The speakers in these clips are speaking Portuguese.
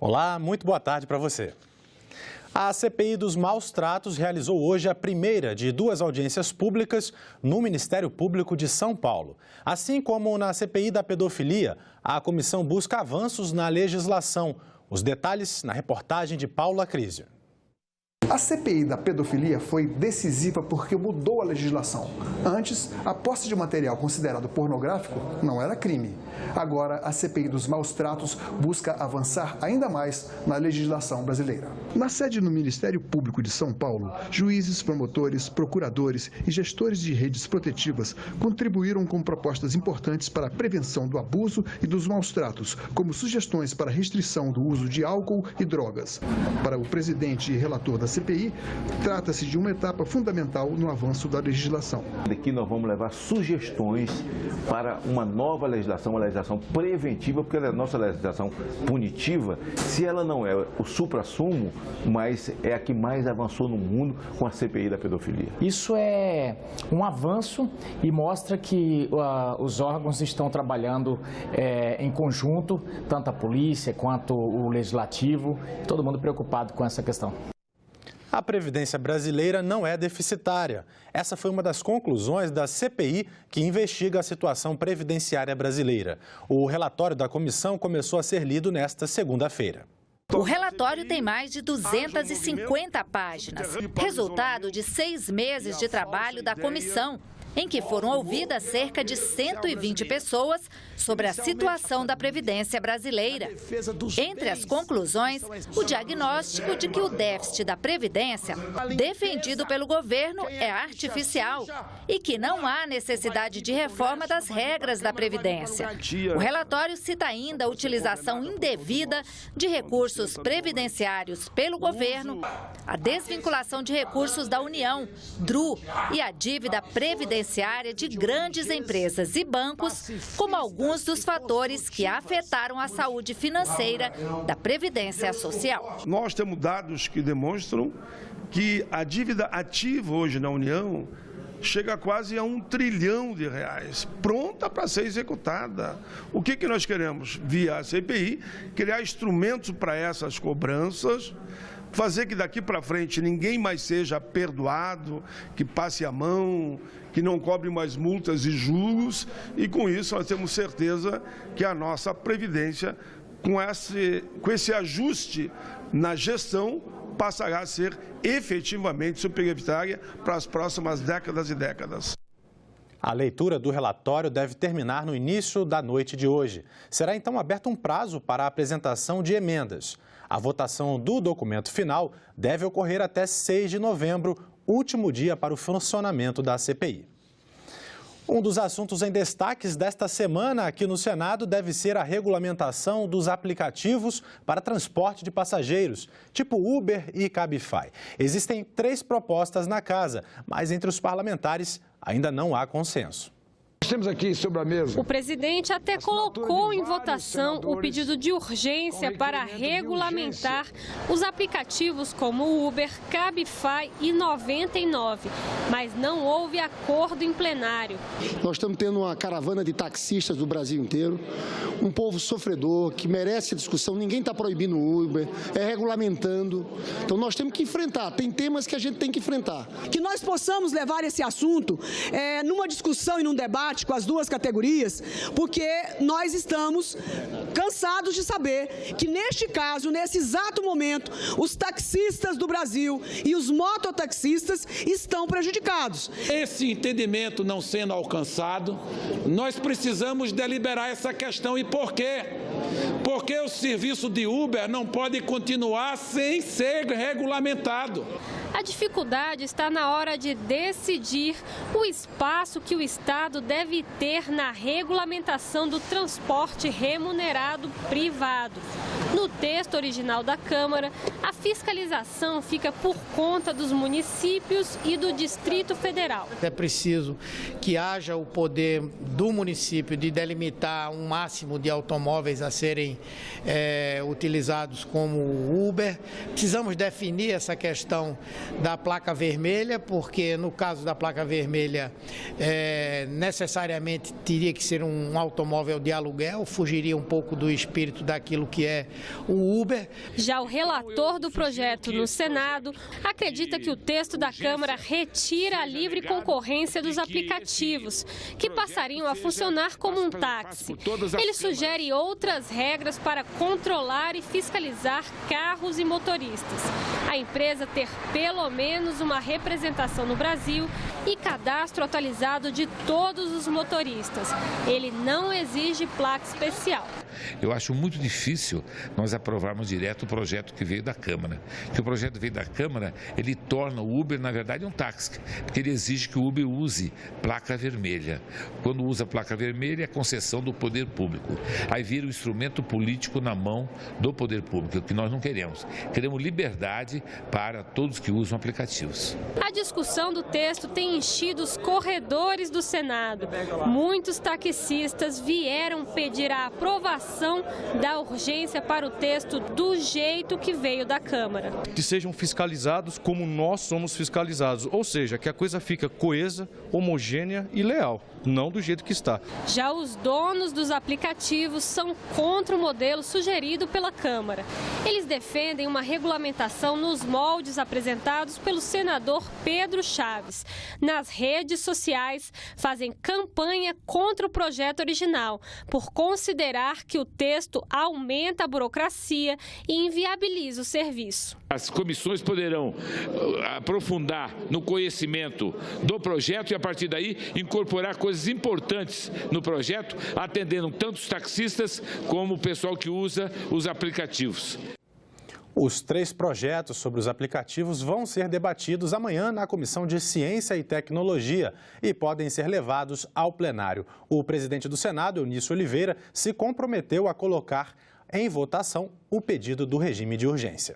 Olá, muito boa tarde para você. A CPI dos Maus Tratos realizou hoje a primeira de 2 audiências públicas no Ministério Público de São Paulo. Assim como na CPI da pedofilia, a comissão busca avanços na legislação. Os detalhes na reportagem de Paula Crisio. A CPI da pedofilia foi decisiva porque mudou a legislação. Antes, a posse de material considerado pornográfico não era crime. Agora, a CPI dos maus tratos busca avançar ainda mais na legislação brasileira. Na sede do Ministério Público de São Paulo, juízes, promotores, procuradores e gestores de redes protetivas contribuíram com propostas importantes para a prevenção do abuso e dos maus tratos, como sugestões para restrição do uso de álcool e drogas. Para o presidente e relator da CPI, trata-se de uma etapa fundamental no avanço da legislação. Aqui nós vamos levar sugestões para uma nova legislação, uma legislação preventiva, porque a nossa legislação punitiva, se ela não é o suprassumo, mas é a que mais avançou no mundo com a CPI da pedofilia. Isso é um avanço e mostra que os órgãos estão trabalhando em conjunto, tanto a polícia quanto o legislativo, todo mundo preocupado com essa questão. A Previdência brasileira não é deficitária. Essa foi uma das conclusões da CPI que investiga a situação previdenciária brasileira. O relatório da comissão começou a ser lido nesta segunda-feira. O relatório tem mais de 250 páginas, resultado de 6 meses de trabalho da comissão, em que foram ouvidas cerca de 120 pessoas sobre a situação da Previdência brasileira. Entre as conclusões, o diagnóstico de que o déficit da Previdência, defendido pelo governo, é artificial e que não há necessidade de reforma das regras da Previdência. O relatório cita ainda a utilização indevida de recursos previdenciários pelo governo, a desvinculação de recursos da União, DRU, e a dívida previdenciária de grandes empresas e bancos, como alguns dos fatores que afetaram a saúde financeira da Previdência Social. Nós temos dados que demonstram que a dívida ativa hoje na União chega quase a R$1 trilhão, pronta para ser executada. O que nós queremos, via a CPI, criar instrumentos para essas cobranças, fazer que daqui para frente ninguém mais seja perdoado, que passe a mão, que não cobre mais multas e juros, e com isso nós temos certeza que a nossa Previdência, com esse ajuste na gestão, passará a ser efetivamente superavitária para as próximas décadas e décadas. A leitura do relatório deve terminar no início da noite de hoje. Será então aberto um prazo para a apresentação de emendas. A votação do documento final deve ocorrer até 6 de novembro, último dia para o funcionamento da CPI. Um dos assuntos em destaques desta semana aqui no Senado deve ser a regulamentação dos aplicativos para transporte de passageiros, tipo Uber e Cabify. Existem 3 propostas na casa, mas entre os parlamentares ainda não há consenso. Temos aqui sobre a mesa. O presidente até colocou em votação o pedido de urgência para regulamentar os aplicativos como Uber, Cabify e 99, mas não houve acordo em plenário. Nós estamos tendo uma caravana de taxistas do Brasil inteiro, um povo sofredor que merece discussão. Ninguém está proibindo o Uber, é regulamentando. Então nós temos que enfrentar, tem temas que a gente tem que enfrentar. Que nós possamos levar esse assunto numa discussão e num debate com as 2 categorias, porque nós estamos cansados de saber que, neste caso, nesse exato momento, os taxistas do Brasil e os mototaxistas estão prejudicados. Esse entendimento não sendo alcançado, nós precisamos deliberar essa questão. E por quê? Porque o serviço de Uber não pode continuar sem ser regulamentado. A dificuldade está na hora de decidir o espaço que o Estado deve ter na regulamentação do transporte remunerado privado. No texto original da Câmara, a fiscalização fica por conta dos municípios e do Distrito Federal. É preciso que haja o poder do município de delimitar um máximo de automóveis a serem utilizados como Uber. Precisamos definir essa questão da placa vermelha, porque no caso da placa vermelha necessariamente teria que ser um automóvel de aluguel, fugiria um pouco do espírito daquilo que é o Uber. Já o relator do projeto no Senado acredita que o texto da Câmara retira a livre concorrência dos aplicativos, que passariam a funcionar como um táxi. Ele sugere outras regras para controlar e fiscalizar carros e motoristas. A empresa ter pelo menos uma representação no Brasil e cadastro atualizado de todos os motoristas. Ele não exige placa especial. Eu acho muito difícil nós aprovarmos direto o projeto que veio da Câmara. Que o projeto veio da Câmara, ele torna o Uber, na verdade, um táxi, porque ele exige que o Uber use placa vermelha. Quando usa placa vermelha, é concessão do poder público. Aí vira um instrumento político na mão do poder público, que nós não queremos. Queremos liberdade para todos que usam aplicativos. A discussão do texto tem enchido os corredores do Senado. Muitos taxistas vieram pedir a aprovação da urgência para o texto do jeito que veio da Câmara. Que sejam fiscalizados como nós somos fiscalizados, ou seja, que a coisa fica coesa, homogênea e leal, não do jeito que está. Já os donos dos aplicativos são contra o modelo sugerido pela Câmara. Eles defendem uma regulamentação nos moldes apresentados pelo senador Pedro Chaves. Nas redes sociais, fazem campanha contra o projeto original, por considerar que o texto aumenta a burocracia e inviabiliza o serviço. As comissões poderão aprofundar no conhecimento do projeto e, a partir daí, incorporar coisas importantes no projeto, atendendo tanto os taxistas como o pessoal que usa os aplicativos. Os 3 projetos sobre os aplicativos vão ser debatidos amanhã na Comissão de Ciência e Tecnologia e podem ser levados ao plenário. O presidente do Senado, Eunício Oliveira, se comprometeu a colocar em votação o pedido do regime de urgência.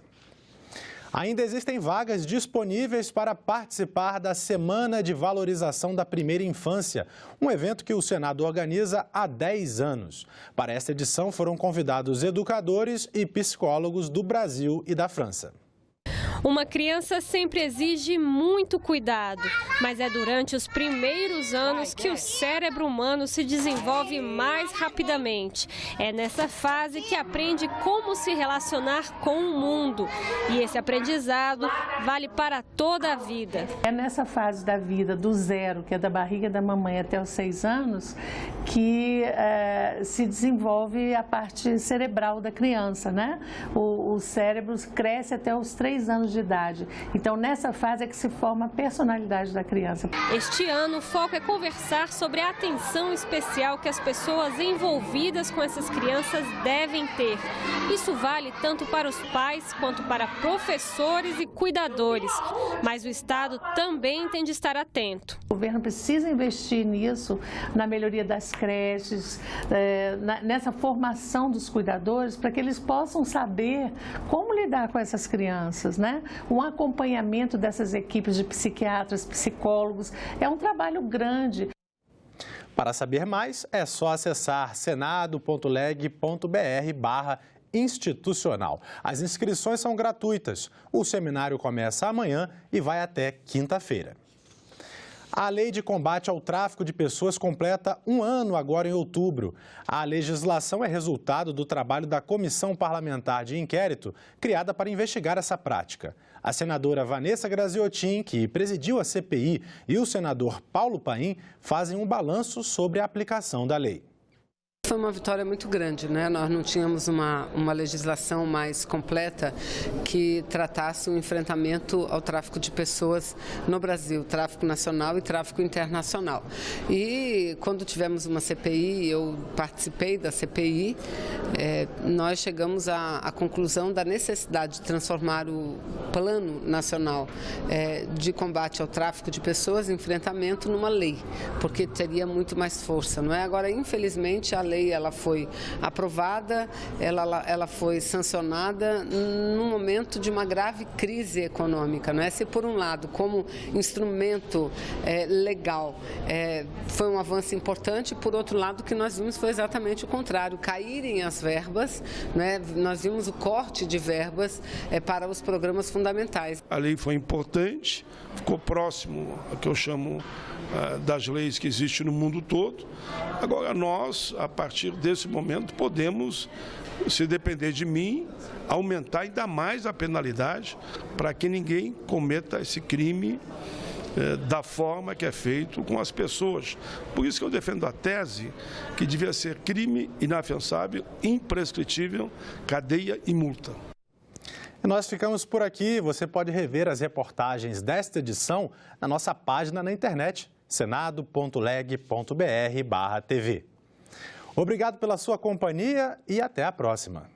Ainda existem vagas disponíveis para participar da Semana de Valorização da Primeira Infância, um evento que o Senado organiza há 10 anos. Para esta edição foram convidados educadores e psicólogos do Brasil e da França. Uma criança sempre exige muito cuidado, mas é durante os primeiros anos que o cérebro humano se desenvolve mais rapidamente. É nessa fase que aprende como se relacionar com o mundo. E esse aprendizado vale para toda a vida. É nessa fase da vida, do zero, que é da barriga da mamãe até os 6 anos, que se desenvolve a parte cerebral da criança, né? O cérebro cresce até os 3 anos de idade. Então, nessa fase é que se forma a personalidade da criança. Este ano, o foco é conversar sobre a atenção especial que as pessoas envolvidas com essas crianças devem ter. Isso vale tanto para os pais quanto para professores e cuidadores. Mas o Estado também tem de estar atento. O governo precisa investir nisso, na melhoria das creches, nessa formação dos cuidadores, para que eles possam saber como lidar com essas crianças, né? Um acompanhamento dessas equipes de psiquiatras, psicólogos, é um trabalho grande. Para saber mais, é só acessar senado.leg.br/institucional. As inscrições são gratuitas. O seminário começa amanhã e vai até quinta-feira. A Lei de Combate ao Tráfico de Pessoas completa 1 ano agora em outubro. A legislação é resultado do trabalho da Comissão Parlamentar de Inquérito, criada para investigar essa prática. A senadora Vanessa Graziotin, que presidiu a CPI, e o senador Paulo Paim fazem um balanço sobre a aplicação da lei. Foi uma vitória muito grande, né? Nós não tínhamos uma legislação mais completa que tratasse o enfrentamento ao tráfico de pessoas no Brasil, tráfico nacional e tráfico internacional. E quando tivemos uma CPI, eu participei da CPI, nós chegamos à conclusão da necessidade de transformar o Plano Nacional de Combate ao Tráfico de Pessoas e Enfrentamento numa lei, porque teria muito mais força, não é? Agora, infelizmente, a lei ela foi aprovada, ela foi sancionada num momento de uma grave crise econômica, não é? Se por um lado, como instrumento legal, foi um avanço importante, por outro lado, o que nós vimos foi exatamente o contrário, caírem as verbas, né? Nós vimos o corte de verbas para os programas fundamentais. A lei foi importante, ficou próximo ao que eu chamo das leis que existem no mundo todo. Agora nós, a partir partir desse momento, podemos, se depender de mim, aumentar ainda mais a penalidade para que ninguém cometa esse crime da forma que é feito com as pessoas. Por isso que eu defendo a tese que devia ser crime inafiançável, imprescritível, cadeia e multa. E nós ficamos por aqui. Você pode rever as reportagens desta edição na nossa página na internet, senado.leg.br/tv. Obrigado pela sua companhia e até a próxima.